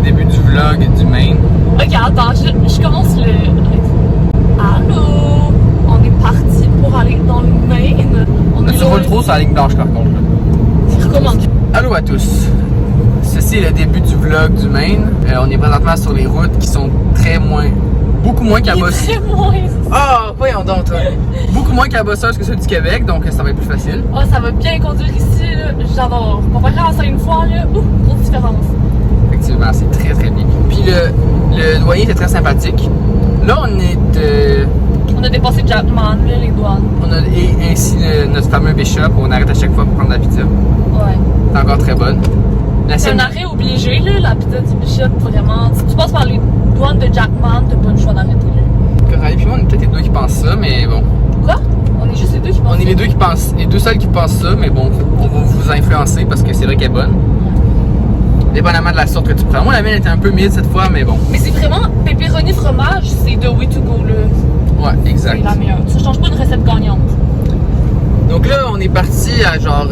début du vlog du Maine. Ok, attends, je commence le... Allô? On est parti pour aller dans le Maine. Tu roules trop sur la ligne blanche par contre. Je recommande. Allô à tous. Ceci est le début du vlog du Maine. On est présentement sur les routes qui sont beaucoup moins cabosseuses. Très moins. Ah, voyons donc, toi. Beaucoup moins cabosseuses que ceux du Québec, donc ça va être plus facile. Oh, ça va bien conduire ici, là. J'adore. Comparé à ça une fois, là, grosse différence. Effectivement, c'est très très bien. Puis le douanier était très sympathique. Là, on a dépassé Jackman, là, les douanes. Et ainsi notre fameux Bishop, on arrête à chaque fois pour prendre la pizza. Ouais. C'est encore très bonne. C'est un arrêt obligé, là, la pizza du Bishop, vraiment. Si tu passes par les douanes de Jackman, t'as pas le choix d'arrêter, là. Coralie puis moi, on est peut-être les deux qui pensent ça, mais bon. Quoi? On est juste les deux qui pensent ça? On est les deux qui pensent, les deux seuls qui pensent ça, mais bon, on va vous influencer parce que c'est vrai qu'elle est bonne. Dépendamment de la sorte que tu prends. Moi, la mienne était un peu mid cette fois, mais bon. Mais c'est vraiment, pepperoni fromage, c'est the way to go, là. Ouais, exact. C'est la meilleure. Ça change pas une recette gagnante. Donc là, on est parti à genre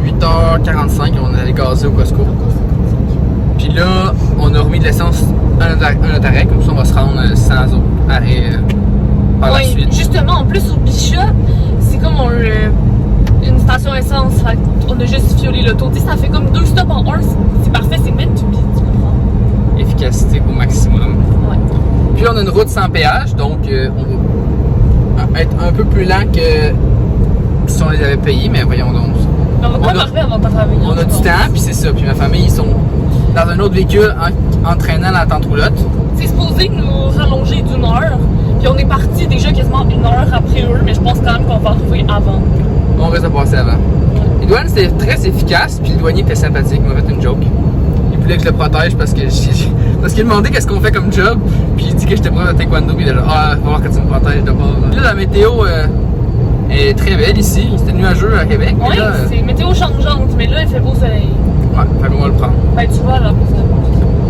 8h45, on allait gazer au Costco. Puis là, on a remis de l'essence à notre arrêt, comme ça on va se rendre sans arrêt par la suite. Justement, en plus au Bishop, c'est comme une station essence, fait on a juste fiolé l'auto. Ça fait comme 2 stops en 1, c'est parfait, c'est meant to be, tu comprends? Efficacité au maximum. Ouais. Puis là, on a une route sans péage, donc on va être un peu plus lent que si on les avait payés, mais voyons donc. Mais on va pas parler avant ta famille. On a du temps, puis c'est ça. Puis ma famille, ils sont dans un autre véhicule entraînant la tente roulotte. C'est supposé nous rallonger d'1 heure, puis on est parti déjà quasiment 1 heure après eux, mais je pense quand même qu'on va arriver avant. On risque de passer avant. Les douanes, c'était très efficace, puis le douanier était sympathique, il m'a fait une joke. Il voulait que je le protège parce qu'il demandait qu'est-ce qu'on fait comme job, puis il dit que j'étais prof de taekwondo, puis il a dit ah, va voir que tu me protèges de bord. Là, la météo est très belle ici, c'était nuageux à Québec. Oui, c'est météo changeante, mais là, il fait beau soleil. Ouais, fait qu'on va le prendre. Ben, tu vois, là,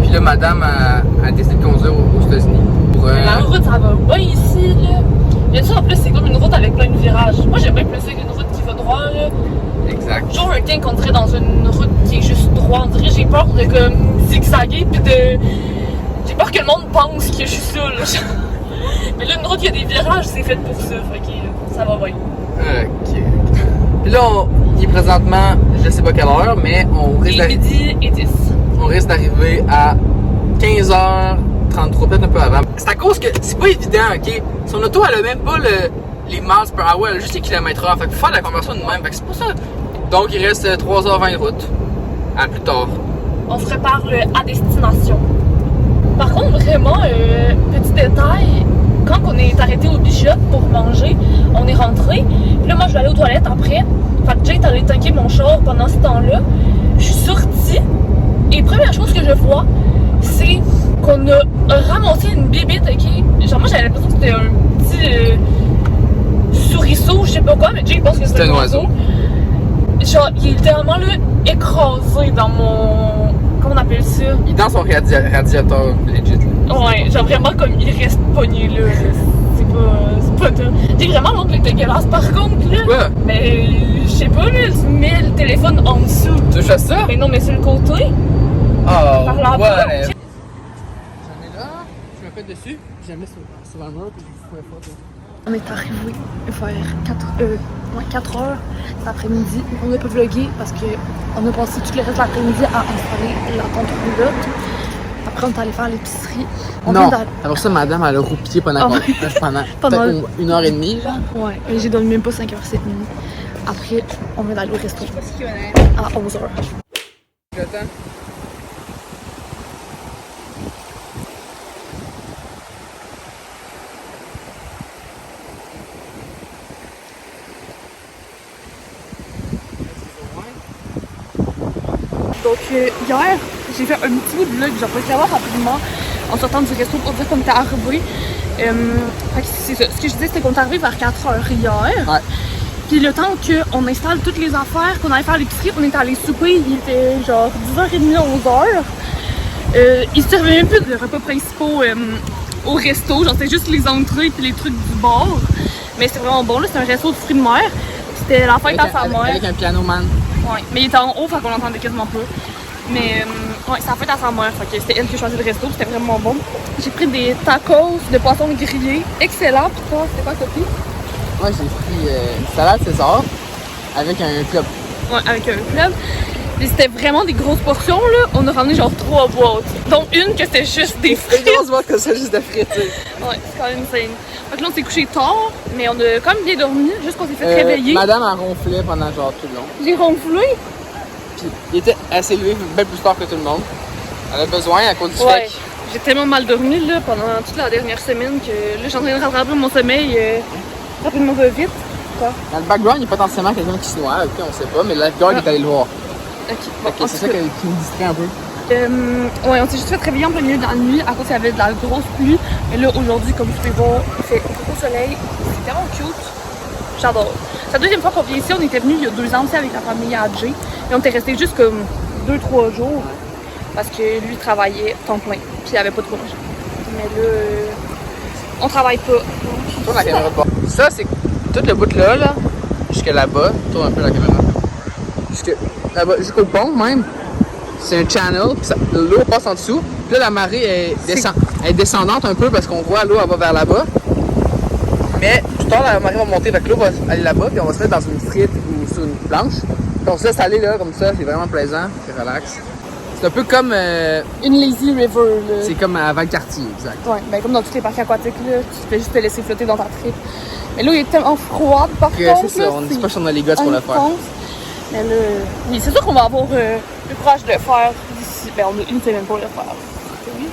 Puis là, madame a décidé de conduire aux États-Unis. La route, ça va bien ici, là. Bien sûr, en plus, c'est comme une route avec plein de virages. Moi, j'aime bien plus ça qu'une route qui va droit, là. Exact. Toujours un temps qu'on serait dans une route qui est juste droit. On dirait j'ai peur de comme zigzaguer, puis de... J'ai peur que le monde pense que je suis ça, là. Mais là, une route qui a des virages, c'est fait pour ça. Fait que ça va bien. Ok. Puis là, il est présentement, je sais pas quelle heure, mais on risque d'arriver. Midi et 10. On risque d'arriver à 15h33, peut-être un peu avant. C'est à cause que c'est pas évident, ok? Son auto, elle a même pas les miles per hour, elle a juste les km/h. Fait que pour faire la conversion de même, fait que c'est pas ça. Donc il reste 3h20 de route. À plus tard. On se prépare à destination. Par contre, vraiment, petit détail, quand on est arrêté au Bishop pour manger, on est rentré. Puis là, moi, je vais aller aux toilettes après. Fait que Jay est allé tanker mon char pendant ce temps-là. Je suis sortie. Et première chose que je vois, c'est qu'on a ramassé une bébite, ok? Genre, moi, j'avais l'impression que c'était un petit souriceau, je sais pas quoi, mais Jay pense que c'était un oiseau. Genre, il est littéralement là, écrasé dans mon... Comment on appelle ça? Il est dans son radiateur, legit. Ouais, genre vraiment comme il reste pogné là. C'est pas top. J'ai vraiment l'ongle est dégueulasse par contre là. Quoi? Mais je sais pas là, tu mets le téléphone en dessous. Tu fais ça? Mais non, mais sur le côté. Oh, par là ouais. bas. J'en ai là, je me fais dessus, je la mets sur le mur, puis je vous fais pas. On est arrivé vers 4 heures cet après-midi. On n'a pas vlogué parce qu'on a passé tout le reste de l'après-midi à installer la tente roulotte. Après, on est allé faire l'épicerie. Non, alors ça, madame, elle a roupillé pendant peut-être 1h30. Genre. Ouais, et j'ai dormi même pas 5h30. Après, on vient d'aller au resto à 11h. J'attends. Donc hier, j'ai fait un petit bout de vlog, j'en peux savoir rapidement en sortant du resto pour dire qu'on était arrivé. Fait que c'est ça. Ce que je disais, c'était qu'on est arrivé vers 4h hier. Ouais. Puis le temps qu'on installe toutes les affaires, qu'on allait faire l'épicerie, on était allé souper, il était genre 10h30, 11h. Ils se servaient même plus de repas principaux au resto, genre c'était juste les entrées puis les trucs du bord. Mais c'était vraiment bon, là, c'était un resto de fruits de mer. C'était la fête à sa mère. Avec un piano man. Ouais, mais il était en haut, fait qu'on l'entendait quasiment pas. Mais ouais, ça a fait à sa mère. Fait que c'était elle qui a choisi le resto, c'était vraiment bon. J'ai pris des tacos de poisson grillé. Excellent. Puis toi, c'était quoi, Sophie? Moi, j'ai pris une salade César avec un club. Ouais, avec un club. Et c'était vraiment des grosses portions, là. On a ramené genre 3 boîtes. Dont une que c'était juste des frites. Une grosse boîte comme ça, juste de frites, tu sais. Ouais, c'est quand même insane. Fait que là, on s'est couché tard, mais on a quand même bien dormi, juste qu'on s'est fait réveiller. Madame a ronflé pendant genre tout le long. J'ai ronflé. Puis il était assez élevé, bien plus tard que tout le monde. Elle a besoin à cause du Ouais. fait J'ai tellement mal dormi, là, pendant toute la dernière semaine que là, je suis en train de rattraper mon sommeil rapidement vite. Quoi? dans le background, il y a potentiellement quelqu'un qui se noie, ok, on sait pas, mais le lifeguard est allé le voir. Ok, Fait que c'est ça qui me distrait un peu. Ouais, on s'est juste fait réveiller en plein milieu de la nuit à cause qu'il y avait de la grosse pluie. Mais là, aujourd'hui, comme vous pouvez voir, il fait gros soleil. C'est tellement cute. J'adore. C'est la deuxième fois qu'on vient ici. On était venus il y a 2 ans aussi avec la famille AG. Et on était resté juste comme 2-3 jours. Parce que lui travaillait temps plein. Puis il n'y avait pas de courage. Mais là, on travaille pas. Tourne la caméra de bord. Ça, c'est tout le bout là, jusque là-bas. Tourne un peu la caméra. Jusque là-bas, jusqu'au pont même. C'est un channel, puis l'eau passe en dessous. Puis là, la marée est descendante un peu parce qu'on voit l'eau, elle va vers là-bas. Mais tout à l'heure, la marée va monter, fait que l'eau va aller là-bas, puis on va se mettre dans une frite ou sur une planche. Puis on se laisse aller là, comme ça, c'est vraiment plaisant, c'est relax. C'est un peu comme. Une lazy river, là. C'est comme à Valcartier, exact. Ouais, ben comme dans tous les parcs aquatiques, là, tu peux juste te laisser flotter dans ta trip. Mais l'eau est tellement froide, par contre. C'est ça, on n'est pas sur les gosses pour le faire. Mais là, oui, c'est sûr qu'on va avoir le courage de le faire d'ici. Ben, on a une semaine pour le faire. Oui.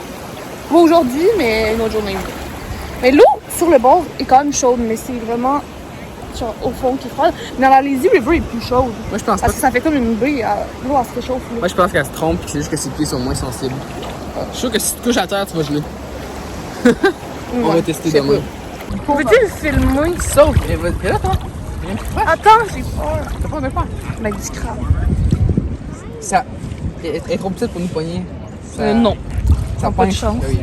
Pas aujourd'hui, mais une autre journée. Mais l'eau sur le bord est quand même chaude, mais c'est vraiment genre, au fond qui est froide. Mais dans la Lazy River, elle est plus chaude. Moi, je pense Parce pas. que ça fait comme une baie, l'eau elle se réchauffe. Là. Moi, je pense qu'elle se trompe, puis c'est juste que ses pieds sont moins sensibles. Je suis sûr que si tu touches à terre, tu vas geler. On va tester demain. Peux-tu le filmer? Sauf, et là, toi? Attends, j'ai peur. T'as peur de quoi? Ben, du crabe. Ça. Elle est trop petite pour nous poigner. Ça, Non. ça pas de pince. chance. Oui.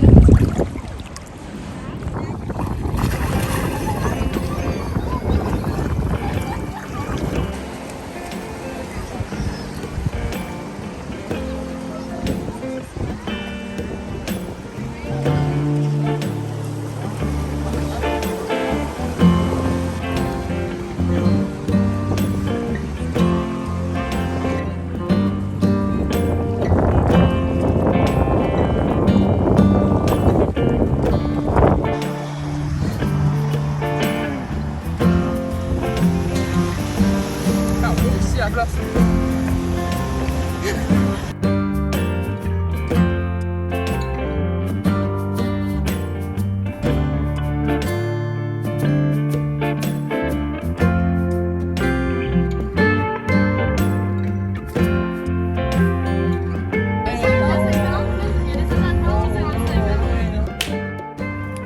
la place.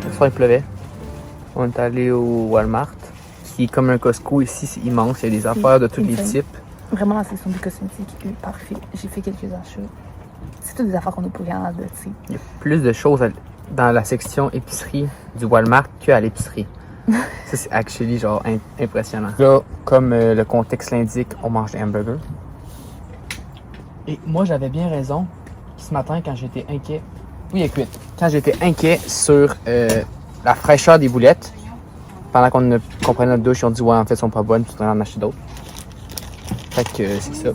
Ce soir, il pleuvait. On est allé au Walmart, qui est comme un Costco ici, c'est immense. Il y a des affaires de tous les types. Vraiment, la section des cosmétiques est parfait. J'ai fait quelques achats. C'est toutes des affaires qu'on a pour Canada, tu sais. Il y a plus de choses dans la section épicerie du Walmart qu'à l'épicerie. Ça, c'est actually genre impressionnant. Là, comme le contexte l'indique, on mange des hamburgers. Et moi, j'avais bien raison. Ce matin, quand j'étais inquiet... Oui, écoute. Quand j'étais inquiet sur la fraîcheur des boulettes, pendant qu'on prenait notre douche, on dit « Ouais, en fait, elles sont pas bonnes, tu devrais en acheter d'autres. » Fait que c'est ça.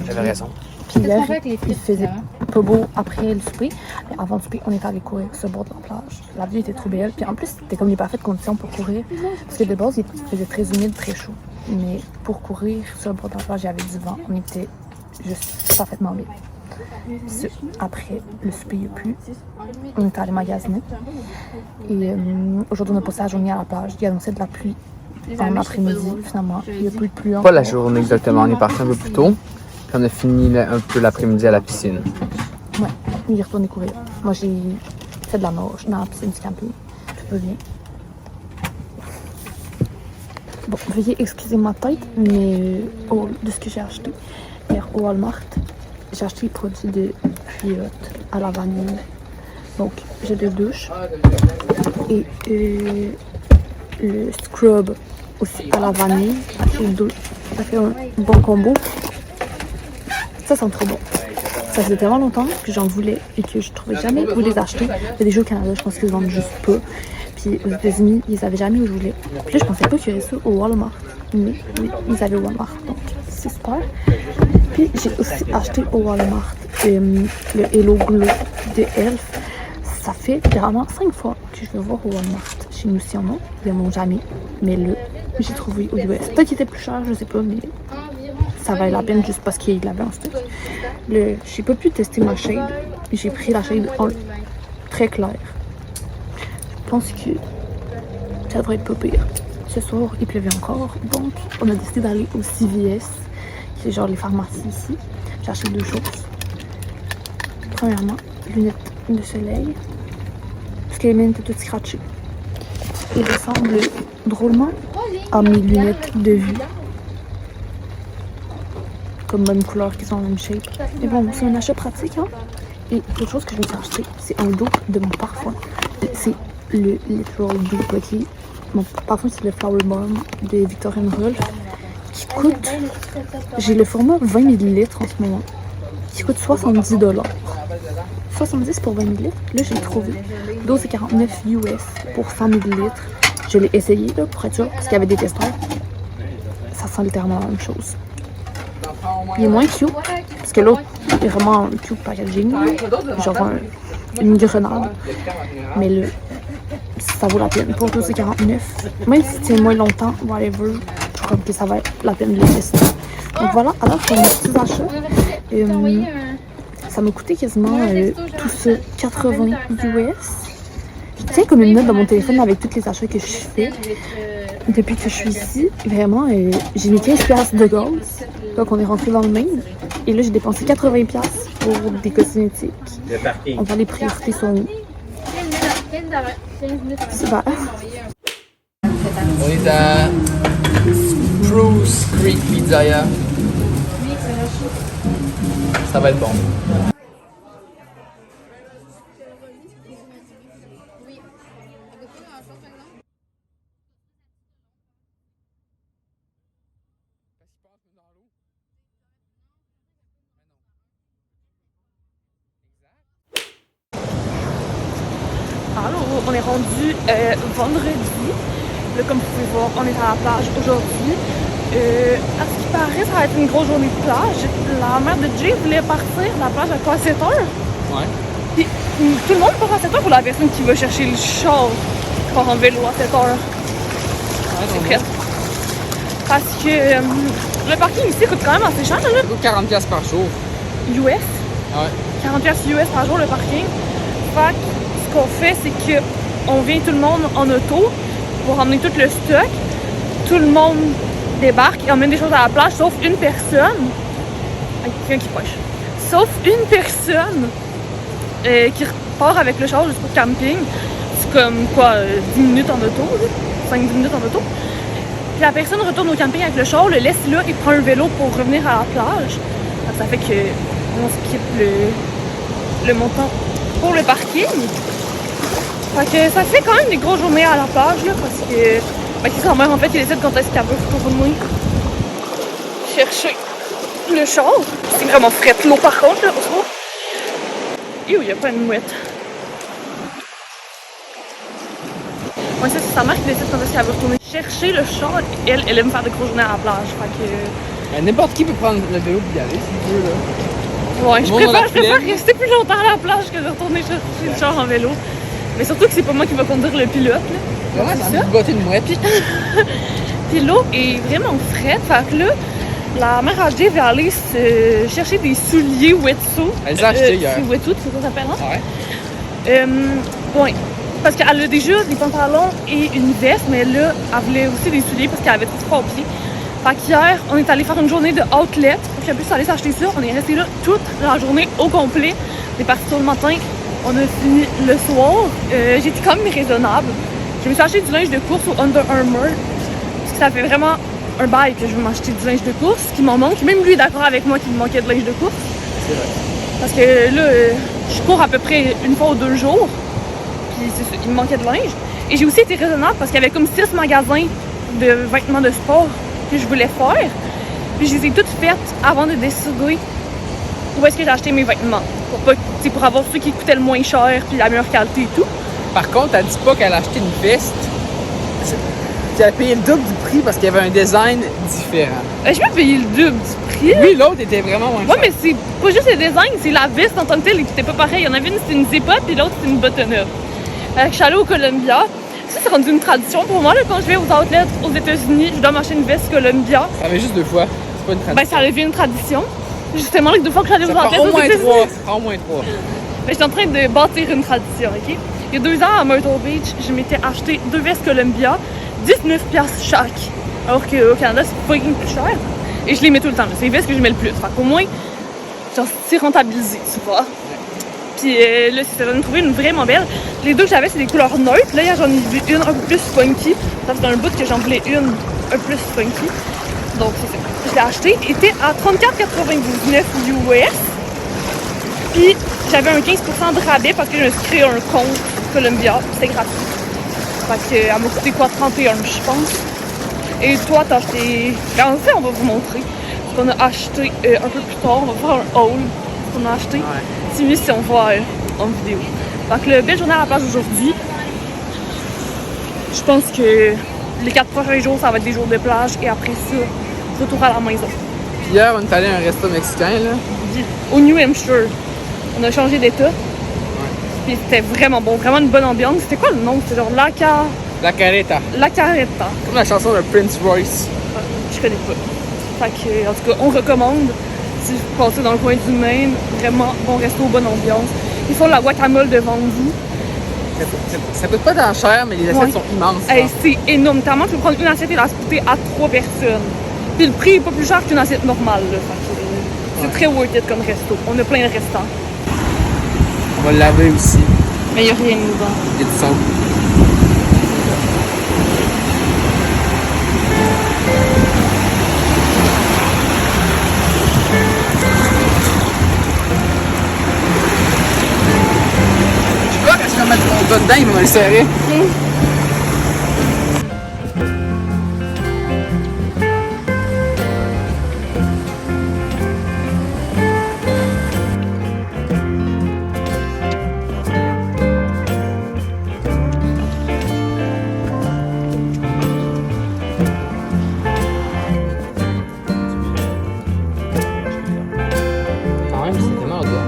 J'avais raison. Puis là, il faisait pas beau après le souper. Mais avant le souper, on est allé courir sur le bord de la plage. La vue était trop belle. Puis en plus, c'était comme les parfaites conditions pour courir. Parce que de base, il faisait très humide, très chaud. Mais pour courir sur le bord de la plage, il y avait du vent. On était juste parfaitement bien. Après le souper, il n'y a plus. On est allé magasiner. Et aujourd'hui, on a passé la journée à la plage. Il annonçait de la pluie en après-midi. Finalement, il n'y a plus de pluie. Pas la journée exactement. On est parti un peu plus tôt. Puis on a fini un peu l'après-midi à la piscine. Ouais, il est retourné courir. Moi, j'ai fait de la nage dans la piscine du camping. Tout va bien. Bon, veuillez excuser ma tête, mais de ce que j'ai acheté hier au Walmart, j'ai acheté les produits de Fiotte à la vanille. Donc, j'ai de douche et le scrub aussi à la vanille. Ça fait un bon combo. Ça sent trop bon. Ça faisait tellement longtemps que j'en voulais et que je trouvais jamais où les acheter. Il y a des jeux au Canada, je pense qu'ils se vendent juste pas. Puis aux États-Unis, ils savaient jamais où je voulais. Puis là, je pensais pas qu'il y aurait ça au Walmart. Mais oui, ils avaient au Walmart. Donc, c'est super. Puis j'ai aussi acheté au Walmart le Hello Glow de Elf. Ça fait vraiment 5 fois que je vais voir au Walmart. Chez nous, si y en a, ils n'en ont jamais. Mais là, j'ai trouvé au US. Peut-être qu'il était plus cher, je sais pas, mais ça valait la peine juste parce qu'il l'avait en stock. J'ai pas pu tester ma shade. J'ai pris la shade en très clair. Je pense que ça devrait être pas pire. Ce soir, il pleuvait encore, donc on a décidé d'aller au CVS, qui est genre les pharmacies ici. J'ai acheté 2 choses. Premièrement, lunettes de soleil, parce que les miennes étaient toutes scratchées. Ils ressemblent drôlement à mes lunettes de vue. Comme même couleur, qui sont en même shape. Mais bon, c'est un achat pratique, hein. Et l'autre chose que je me suis acheté, c'est un dupe de mon parfum. C'est le Literal Dupe, ok. Mon parfum, c'est le Flower Bomb de Victorian Rolf, qui coûte, j'ai le format 20 ml en ce moment, qui coûte 70 $. 70 pour 20 ml. Là, j'ai trouvé 12,49 US pour 100 ml. Je l'ai essayé là, pour être sûr, parce qu'il y avait des testeurs. Ça sent littéralement la même chose. Il est moins cute, parce que l'autre est vraiment un cute packaging, genre une grenade. Mais là, ça vaut la peine pour 12,49. Même si c'est moins longtemps, whatever, je crois que ça va être la peine de le tester. Donc voilà, alors pour mes petits achats, ça m'a coûté quasiment tout ça 80 US. Je tiens comme une note dans mon téléphone avec tous les achats que je fais depuis que je suis ici. Vraiment, j'ai mis 15$ de gaz. Donc on est rentré dans le Maine. Et là, j'ai dépensé 80$ pour des cosmétiques. On voit les priorités sont où. Super. On est à Spruce Creek Pizzeria. Ça va être bon. Alors, on est rendu vendredi. Là, comme vous pouvez voir, on est à la plage aujourd'hui. À ce qui paraît, ça va être une grosse journée de plage. La mère de Jay voulait partir. La plage à 7 heures. Ouais. Puis, tout le monde part à 7 heures pour la personne qui va chercher le char qui part en vélo à 7 heures. Ouais, c'est prêt. Parce que le parking ici coûte quand même assez cher. Là. Ça coûte 40$ par jour. US. Ouais. 40$ US par jour le parking. Fait que ce qu'on fait, c'est qu'on vient tout le monde en auto pour emmener tout le stock. Tout le monde débarque et emmène des choses à la plage, sauf une personne. Quelqu'un qui poche. Sauf une personne qui repart avec le char jusqu'au camping. C'est comme quoi, 10 minutes en auto, 5-10 minutes en auto. Puis la personne retourne au camping avec le char, le laisse là et prend un vélo pour revenir à la plage. Donc ça fait qu'on skip le montant pour le parking. Fait que ça fait quand même des grosses journées à la plage là, parce que sa mère en fait il décide quand est-ce qu'elle veut retourner chercher le char. C'est vraiment frais l'eau par contre là, au et où il y a plein de mouettes. Ouais, ça c'est sa mère qui décide quand est-ce qu'elle veut retourner chercher le char. Elle aime faire des grosses journées à la plage. Fait que N'importe qui peut prendre le vélo et y aller si tu veux là. ouais, je préfère rester plus longtemps à la plage que de retourner chercher le char en vélo. Mais surtout que c'est pas moi qui va conduire le pilote. Là. Ouais, ça va botter une mouette. Puis l'eau est vraiment fraîche. Fait que là, la mère à Jay va aller se chercher des souliers wetsuit. Elle les a achetés hier. C'est wetsuit, c'est ça s'appelle, hein? Ouais. Ouais. Parce qu'elle a déjà des pantalons et une veste, mais là, elle voulait aussi des souliers parce qu'elle avait tout froid aux pieds. Fait qu'hier, on est allé faire une journée de outlet pour qu'elle puisse aller s'acheter ça. On est resté là toute la journée au complet. On est parti tôt le matin. On a fini le soir. J'étais quand même raisonnable. Je me suis acheté du linge de course au Under Armour. Parce que ça fait vraiment un bail que je veux m'acheter du linge de course, qui m'en manque. Même lui est d'accord avec moi qu'il me manquait de linge de course. C'est vrai. Parce que là, je cours à peu près une fois ou 2 jours. Puis c'est ça, il me manquait de linge. Et j'ai aussi été raisonnable parce qu'il y avait comme 6 magasins de vêtements de sport que je voulais faire. Puis je les ai toutes faites avant de décider où est-ce que j'ai acheté mes vêtements. Pour avoir ceux qui coûtaient le moins cher puis la meilleure qualité et tout. Par contre, elle dit pas qu'elle a acheté une veste. Tu as payé le double du prix parce qu'il y avait un design différent. Je peux payer le double du prix. Oui, l'autre était vraiment moins cher. Ouais, mais c'est pas juste le design, c'est la veste en tant que telle qui était pas pareil. Il y en avait une, c'était une zip-up, puis l'autre, c'était une button-up. Je suis allée au Columbia. Ça, c'est rendu une tradition pour moi. Là, quand je vais aux outlets aux États-Unis, je dois m'acheter une veste Columbia. Ça avait juste 2 fois. C'est pas une tradition. Ben, ça devient une tradition. Justement, les 2 fois que j'allais aux outlets au aux moins États-Unis. 3. Ça prend au moins 3. Je suis en train de bâtir une tradition, OK? Il y a 2 ans, à Myrtle Beach, je m'étais acheté 2 vestes Columbia, 19$ chaque. Alors qu'au Canada, c'est fucking plus cher. Et je les mets tout le temps. C'est les vestes que je mets le plus. Fait qu'au moins, genre, c'est rentabilisé, tu vois. Puis là, c'est ça, j'en ai trouvé une vraiment belle. Les 2 que j'avais, c'est des couleurs neutres. Là, j'en ai vu une un peu plus funky. Ça faisait un bout que j'en voulais une un peu plus funky. Donc, c'est ça. Je l'ai acheté. Il était à 34,99$ US. Puis, j'avais un 15% de rabais parce que je me suis créé un compte Columbia. C'était gratuit. Fait qu'elle m'a coûté quoi? 31$, je pense. Et toi, t'as acheté... En fait, on va vous montrer ce qu'on a acheté un peu plus tard. On va faire un haul. Ce qu'on a acheté. Ouais. C'est mieux si on voit en vidéo. Donc, le belle journée à la plage aujourd'hui. Je pense que les 4 prochains jours, ça va être des jours de plage. Et après ça, retour à la maison. Puis hier, on est allé à un resto mexicain, là. Au New Hampshire. On a changé d'état. Puis c'était vraiment bon. Vraiment une bonne ambiance. C'était quoi le nom? C'était genre La Carreta. Comme la chanson de Prince Royce. Je connais pas. Fait que, en tout cas, on recommande. Si vous passez dans le coin du Maine, vraiment bon resto, bonne ambiance. Ils font la guacamole devant vous. Ça coûte pas tant cher, mais les assiettes sont immenses. Hey, c'est énorme. Tellement tu peux prendre une assiette et la splitter à 3 personnes. Puis le prix est pas plus cher qu'une assiette normale. Là. C'est très worth it comme resto. On a plein de restants. On va le laver aussi. Mais il n'y a rien dedans. Il y a du sang. Je crois que si je vais mettre mon doigt dedans, il va me le serrer. Quand même, c'est tellement au doigt.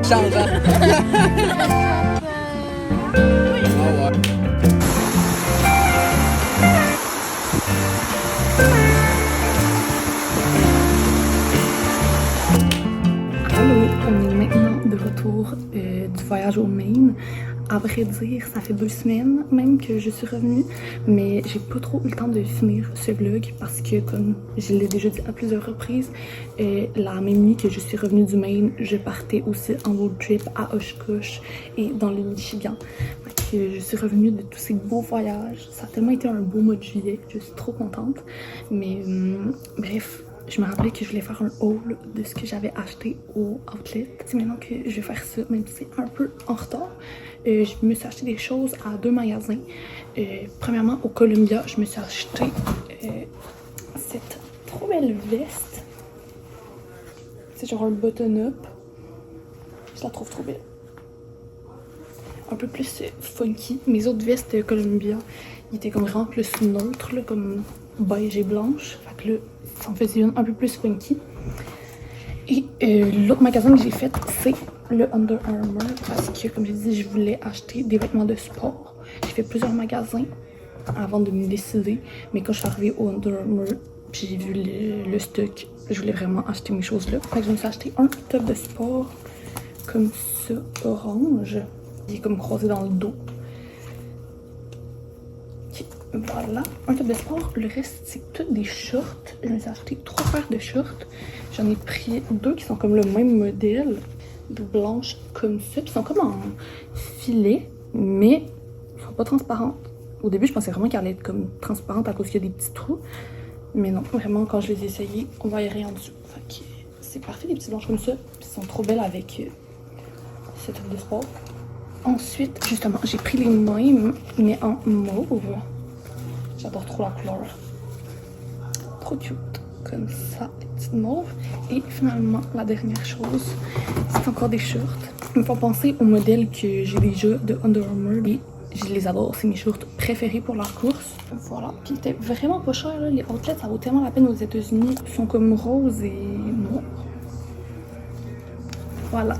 Change, hein? Oh, ouais. Allô, on est maintenant de retour du voyage au Maine. À vrai dire, ça fait 2 semaines même que je suis revenue, mais j'ai pas trop eu le temps de finir ce vlog parce que, comme je l'ai déjà dit à plusieurs reprises, la même nuit que je suis revenue du Maine, je partais aussi en road trip à Oshkosh et dans le Michigan. Donc, je suis revenue de tous ces beaux voyages. Ça a tellement été un beau mois de juillet, je suis trop contente. Mais bref, je me rappelais que je voulais faire un haul de ce que j'avais acheté au outlet. C'est maintenant que je vais faire ça, même si c'est un peu en retard. Je me suis acheté des choses à 2 magasins. Premièrement, au Columbia, je me suis acheté cette trop belle veste. C'est genre un button-up. Je la trouve trop belle. Un peu plus funky. Mes autres vestes Columbia, ils étaient comme vraiment plus neutres, là, comme beige et blanche. Fait que là, ça en faisait une un peu plus funky. Et l'autre magasin que j'ai fait, c'est le Under Armour parce que, comme j'ai dit, je voulais acheter des vêtements de sport. J'ai fait plusieurs magasins avant de me décider, mais quand je suis arrivée au Under Armour, puis j'ai vu le stock, je voulais vraiment acheter mes choses là. Fait que je me suis acheté un top de sport comme ça, orange. Il est comme croisé dans le dos. Okay, voilà, un top de sport. Le reste, c'est tout des shorts. Je me suis acheté 3 paires de shorts. J'en ai pris 2 qui sont comme le même modèle. blanches comme ça. Puis ils sont comme en filet, mais ils sont pas transparentes. Au début, je pensais vraiment qu'elles allaient être comme transparentes à cause qu'il y a des petits trous. Mais non, vraiment, quand je les ai essayées, on voyait rien en dessous. Fait que c'est parfait, des petites blanches comme ça. Puis elles sont trop belles avec cette truc de sport. Ensuite, justement, j'ai pris les mêmes, mais en mauve. J'adore trop la couleur. Trop cute. Comme ça, les petites mauves. Et finalement, la dernière chose, c'est encore des shorts. Ils me font penser au modèle que j'ai déjà de Under Armour. Et je les adore, c'est mes shorts préférés pour leur course. Voilà, puis c'était vraiment pas cher, là. Les outlets, ça vaut tellement la peine aux États-Unis. Ils sont comme roses et noirs. Voilà.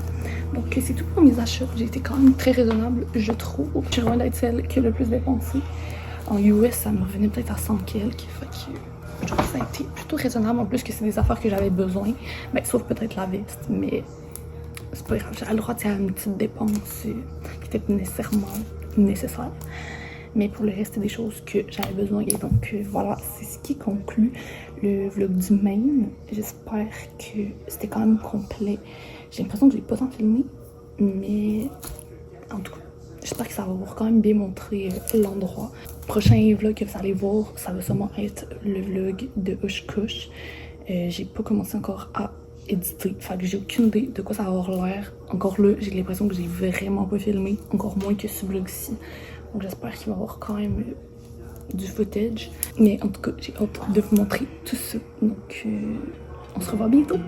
Donc c'est tout pour mes achats. J'ai été quand même très raisonnable, je trouve. Je suis loin d'être celle qui a le plus dépensé. En US, ça me revenait peut-être à 100 quelques. Fait que je trouve que ça a été plutôt raisonnable. En plus que c'est des affaires que j'avais besoin. Ben, sauf peut-être la veste, mais c'est pas grave. J'ai le droit de faire une petite dépense qui était nécessairement nécessaire. Mais pour le reste, c'est des choses que j'avais besoin. Et donc voilà, c'est ce qui conclut le vlog du Maine. J'espère que c'était quand même complet. J'ai l'impression que je l'ai pas tant filmé, mais en tout cas, j'espère que ça va vous quand même bien montrer l'endroit. Prochain vlog que vous allez voir, ça va sûrement être le vlog de Hush Kush. J'ai pas commencé encore à éditer, fait que j'ai aucune idée de quoi ça va avoir l'air. Encore là, j'ai l'impression que j'ai vraiment pas filmé, encore moins que ce vlog-ci. Donc j'espère qu'il va y avoir quand même du footage. Mais en tout cas, j'ai hâte de vous montrer tout ça. Donc on se revoit bientôt.